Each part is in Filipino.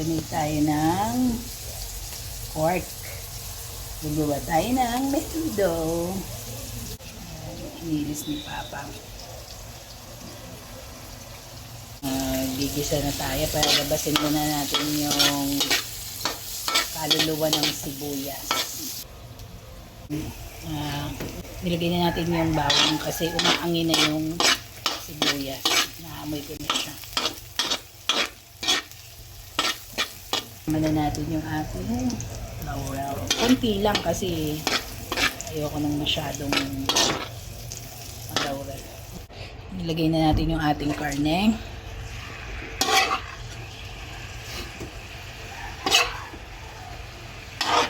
Gamit tayo ng pork. Gugawa tayo ng menudo. Inilis ni Papa. Gigisa na tayo para labasin muna natin yung kaluluwa ng sibuyas. Nilagay na natin yung bawang kasi umaangin na yung sibuyas. Naamoy ko na siya. Tama na natin yung ating laurel. Konti lang kasi ayoko nang masyadong laurel. Nilagay na natin yung ating karne.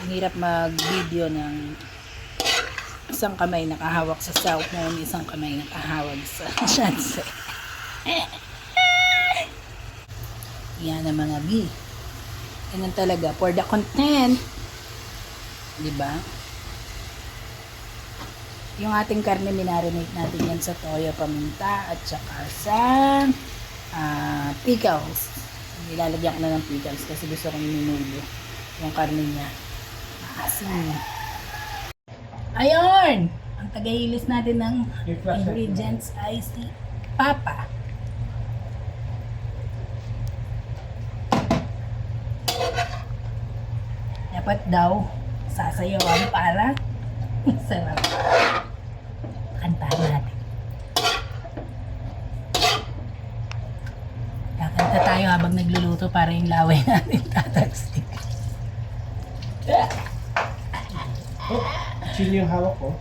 Hirap mag-video ng isang kamay nakahawak sa south na isang kamay nakahawak sa chance. Yan ang mga B. Yan talaga for the content. Diba? Yung ating karne minarinate natin yan sa toyo, paminta at saka sa pickles. Nilalagyan ko na ng pickles kasi gusto kong minudo yung karne niya. Asin. Ayun! Ang tagahilis natin ng ingredients ay si Papa. Dapat daw sasayawan para sarap. Kantahan natin. Kakanta tayo habang nagluluto para yung laway natin tatagstik. Oh, chili yung hawak ko.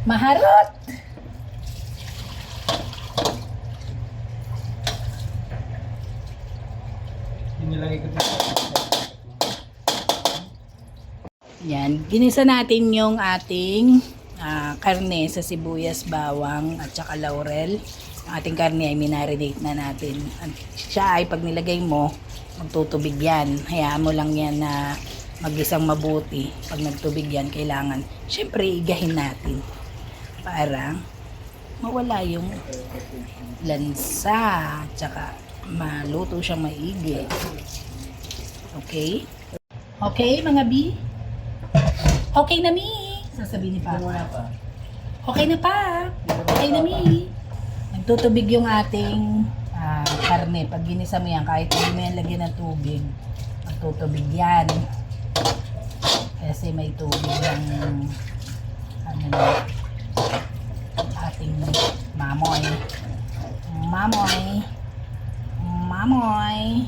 Maharot! Nilagay ko dito. Yan, ginisa natin yung ating karne sa sibuyas, bawang at saka laurel. Yung ating karne ay minarinate na natin. At siya ay pag nilagay mo, magtutubig yan. Hayaan mo lang yan na mag-isang mabuti. Pag nagtubig yan, kailangan syempre igahin natin para mawala yung lansa at saka maluto siyang maigi. Okay? Okay mga B? Okay na mi! Sasabihin ni Papa. Okay na pa! Okay na mi! Nagtutubig yung ating karne. Pag ginisa mo yan, kahit hindi mo yan lagyan ng tubig, magtutubig yan. Kasi may tubig ng ating mamoy. Mamoy.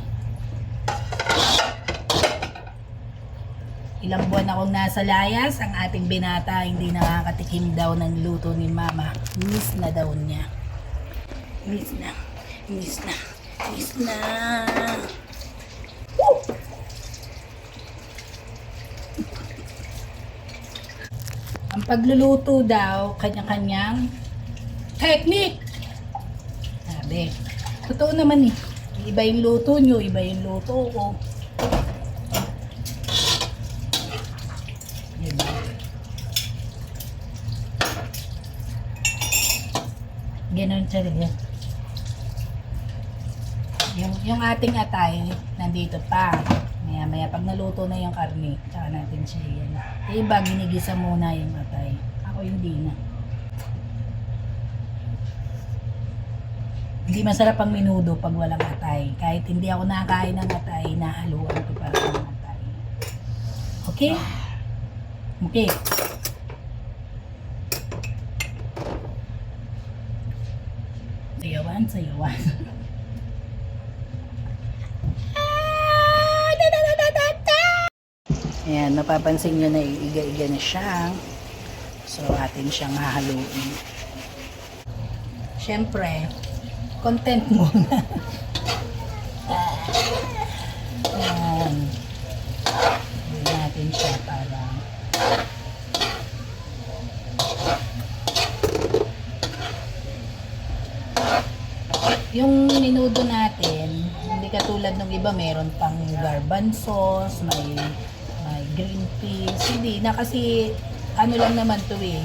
Ilang buwan akong nasa layas, ang ating binata hindi nakakatikim daw ng luto ni Mama. Miss na daw niya. Miss na. Woo! Ang pagluluto daw, kanya-kanyang technique. Sabi, totoo naman eh. Iba yung luto nyo, iba yung luto ko. Diba? Ganon siya rin. Yung ating atay, nandito pa. Maya pag naluto na yung karne, tsaka natin siya yan. Yung iba, ginigisa muna yung atay. Ako hindi na. Hindi masarap ang minudo pag walang atay. Kahit hindi ako nakakain ng atay, nahaluan ko para ng atay. Okay? Okay. Sayawan. Ayan, mapapansin nyo na iga-iga na siya. So, atin siyang hahaluin. Siyempre, content muna. Ayan. Haluin natin siya para yung minudo natin, hindi katulad ng iba, meron pang garbanzos, may green peas. Hindi na kasi ano lang naman to eh.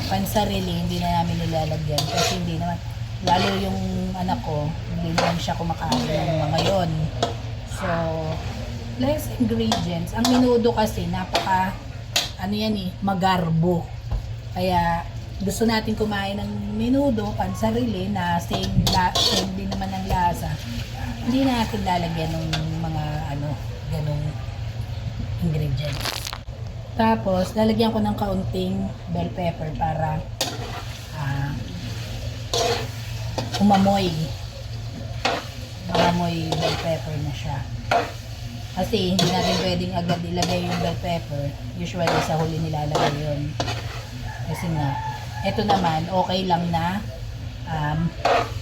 Pansarili, hindi na namin nilalagyan kasi hindi naman, lalo yung anak ko, hindi naman siya kumakain ng mga yon. So, less ingredients. Ang menudo kasi napaka magarbo. Kaya gusto natin kumain ng menudo, pansarili na same din naman ng lasa. Hindi natin lalagyan ng mga ganong ingredients. Tapos, lalagyan ko ng kaunting bell pepper para umamoy. Umamoy bell pepper na siya. Kasi hindi natin pwedeng agad ilagay yung bell pepper. Usually sa huli nilalagay yun. Kasi nga, ito naman okay lang na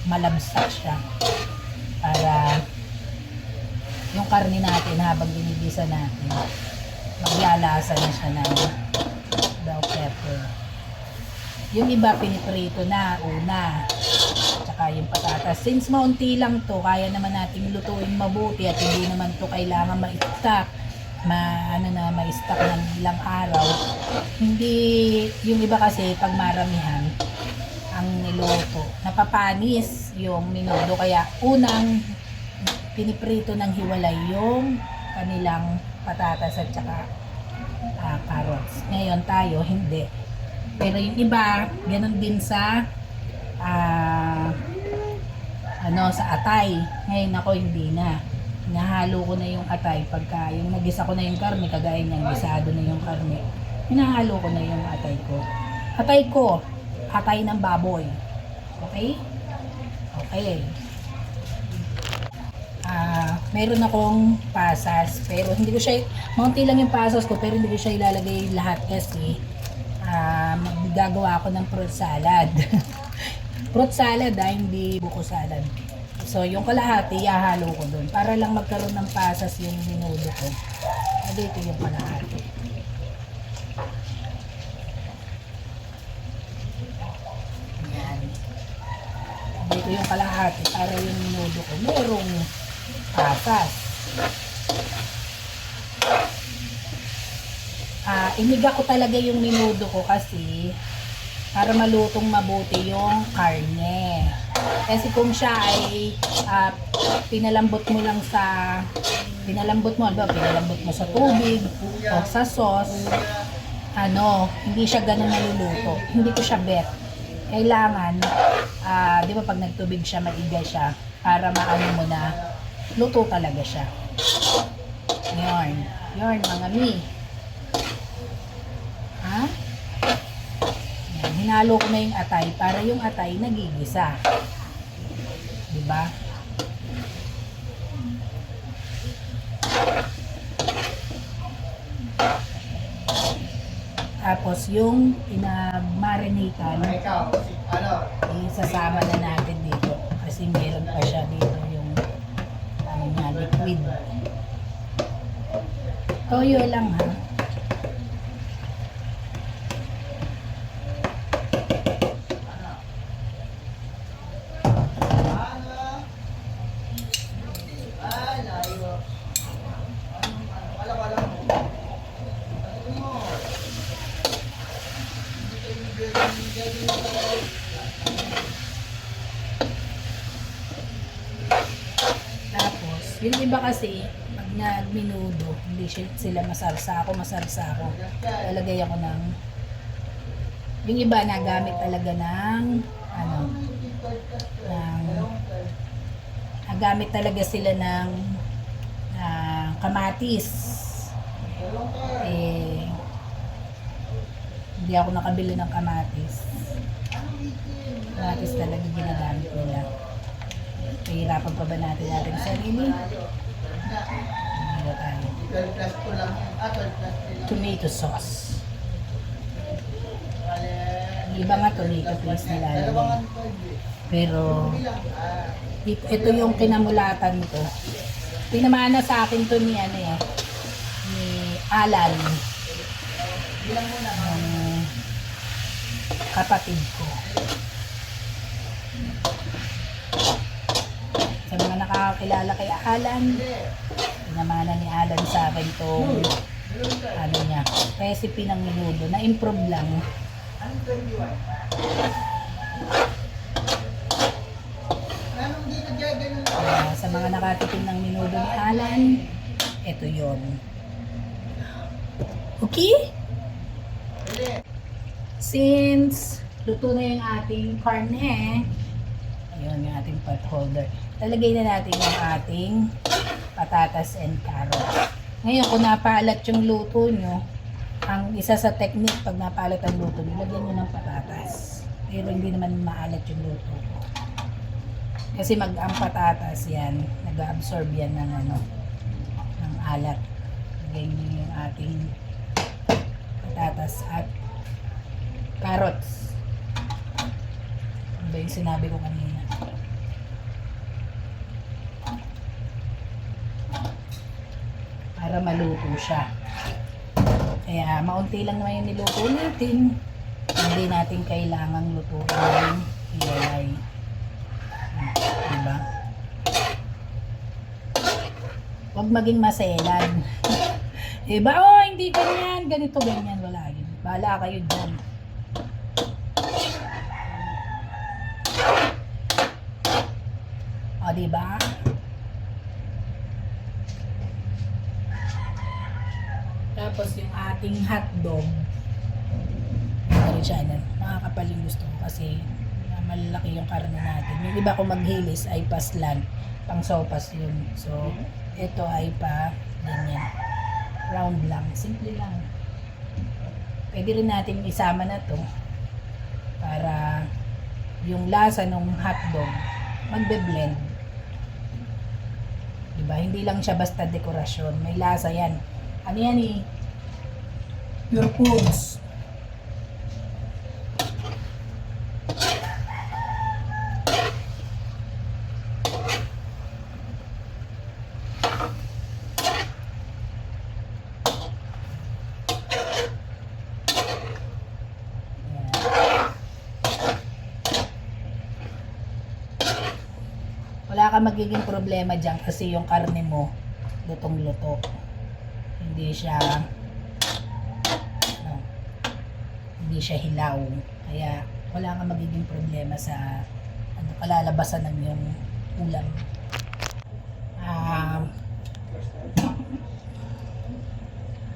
malabsak siya. Para yung karne natin habang ginigisa natin, maglalasa na siya ng bell pepper. Yung iba piniprito na una. Tsaka yung patatas. Since maunti lang to, kaya naman nating lutuin mabuti at hindi naman to kailangan ma-stock. Ma-stock ng ilang araw. Hindi, yung iba kasi pag maramihan ang niluto, napapanis yung menudo. Kaya unang piniprito ng hiwalay yung kanilang patatas at tsaka carrots. Ngayon tayo, hindi. Pero yung iba, ganun din sa sa atay. Ngayon ako hindi na. Hinahalo ko na yung atay pagka yung nagisa ko na yung karne, kagaya niyan, gisado na yung karne. Hinahalo ko na yung atay ko. Atay ng baboy. Okay? Okay. Meron akong pasas, pero hindi ko siya, maunti lang yung pasas ko, pero hindi ko siya ilalagay lahat kasi maggagawa ako ng fruit salad. Fruit salad hindi buko salad. So yung kalahati ihahalo ko doon para lang magkaroon ng pasas yung menudo ko. Dito yung kalahati. Yan. Dito yung kalahati para yung menudo ko merong pasas. Iniga ko talaga yung menudo ko kasi para malutong mabuti yung karne. Kasi kung siya ay pinalambot mo sa tubig o sa sauce, hindi siya ganun naluluto. Hindi ko siya bet. Kailangan, di ba pag nagtubig siya, maigay siya para maano mo na luto talaga siya. Yarn mga mi. Hinalo ko na yung atay para yung atay nagigisa. Diba? Tapos yung pinag-marinatan, isasama na natin dito. Kasi meron pa siya dito yung liquid. Toyo lang ha. Tapos, yung iba kasi, pag nagminudo, hindi sila masarsa ako. Lalagay ako ng, yung iba nagamit talaga nagamit talaga sila ng kamatis. Hindi ako nakabili ng kamatis. Kamatis talaga ginagamit nila. Pahirapan pa ba natin sarili? Hindi tayo. Tomato sauce. Iba nga tomato paste nilalagay. Pero ito yung kinamulatan ko. Pinamana sa akin to ni Alan. Kapatid ko. Sa mga nakakakilala kay Alan, pinamana ni Alan sa akin itong recipe ng menudo. Na-improve lang. mga nakatikim ng minudo ni Alan, ito yon. Okay? Since luto na yung ating karne, ayun yung ating pot holder. Lalagay na natin yung ating patatas and carrots. Ngayon, kung napaalat yung luto nyo, ang isa sa technique pag napaalat ang luto nyo, lagyan nyo ng patatas. Pero hindi naman maalat yung luto ko. Kasi ang patatas yan, nag-absorb yan ng ng alat. Lagyan nyo yung ating patatas at carrots. Ano ba yung sinabi ko kanina? Para maluto siya. Kaya maunti lang naman yung niluto natin. Hindi natin kailangang lutuin ng hiwalay. Diba? Huwag maging maselan. Diba? Oh, hindi ganyan. Ganito, ganyan. Wala yun. Bahala kayo dyan. O, diba? Tapos yung ating hotdog, ano siya, makakapal yung gusto ko kasi malalaki yung karne natin. Yung iba kung maghilis ay paslan, pang sopas yun. So, ito ay pa ganyan. Round lang, simple lang. Pwede rin natin isama na to para yung lasa ng hotdog magbe-blend. Diba? Hindi lang siya basta dekorasyon. May lasa yan. Ano yan eh? Your foods. Wala ka magiging problema dyan kasi yung karne mo lutong-luto. Hindi siya hilaw. Kaya wala kang magiging problema sa kalalabasan ng yung ulam.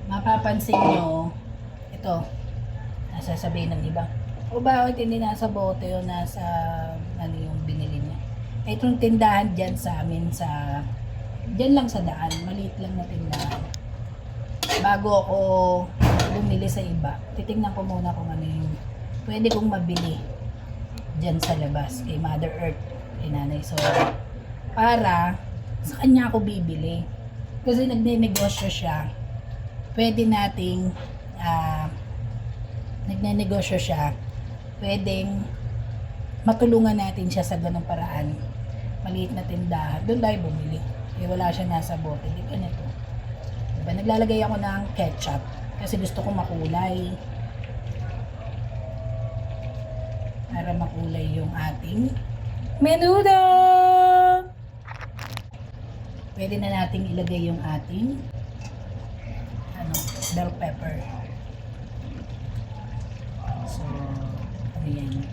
Mapapansin nyo, ito, nasasabihin ng iba, o bakit hindi nasa bote o nasa ano yung binili niya? Itong tindahan dyan sa amin dyan lang sa daan, maliit lang na tindahan. Bago ako bumili sa iba, titingnan ko muna kung ano yung pwede kong mabili dyan sa labas kay Mother Earth, kay Nanay. So, para sa kanya ako bibili. Kasi nagne-negosyo siya. Pwede nating nagne-negosyo siya. Pwedeng matulungan natin siya sa ganung paraan. Maliit na tindahan. Doon tayo bumili. Eh, wala siya nasa bote. Di ganito. Diba? Naglalagay ako ng ketchup kasi gusto ko makulay. Para makulay yung ating menudo. Pwede na nating ilagay yung ating bell pepper. So, ano yan?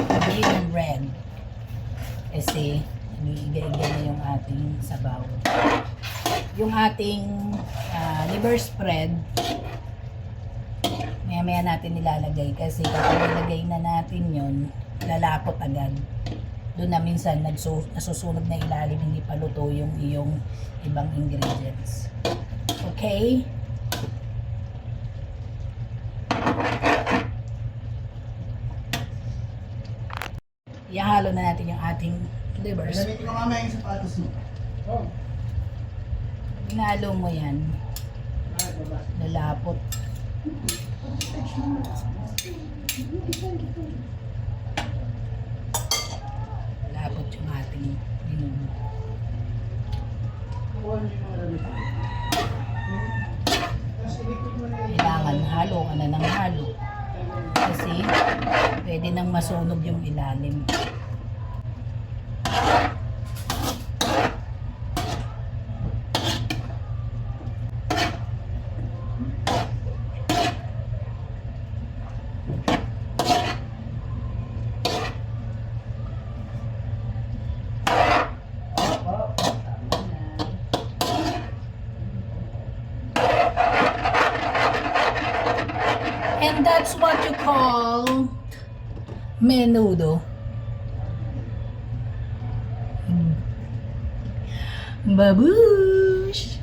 Green and red. Kasi, iniiga-iga na yung ating sabaw. Yung ating liver spread, maya-maya natin nilalagay kasi kapag nilagay na natin yun, lalapot agad. Doon na minsan nasusunog na ilalim, hindi pa luto yung iyong ibang ingredients. Okay? Ihalo na natin yung ating livers. Gamitin mo mamaya yung sapatos mo. Oh. Hinalo mo yan. Lalapot. Lalapot yung ating minuno. Kailangan halo ka na ng halo. Kasi pwede nang masunog yung ilalim. And that's what you call menudo. Babush!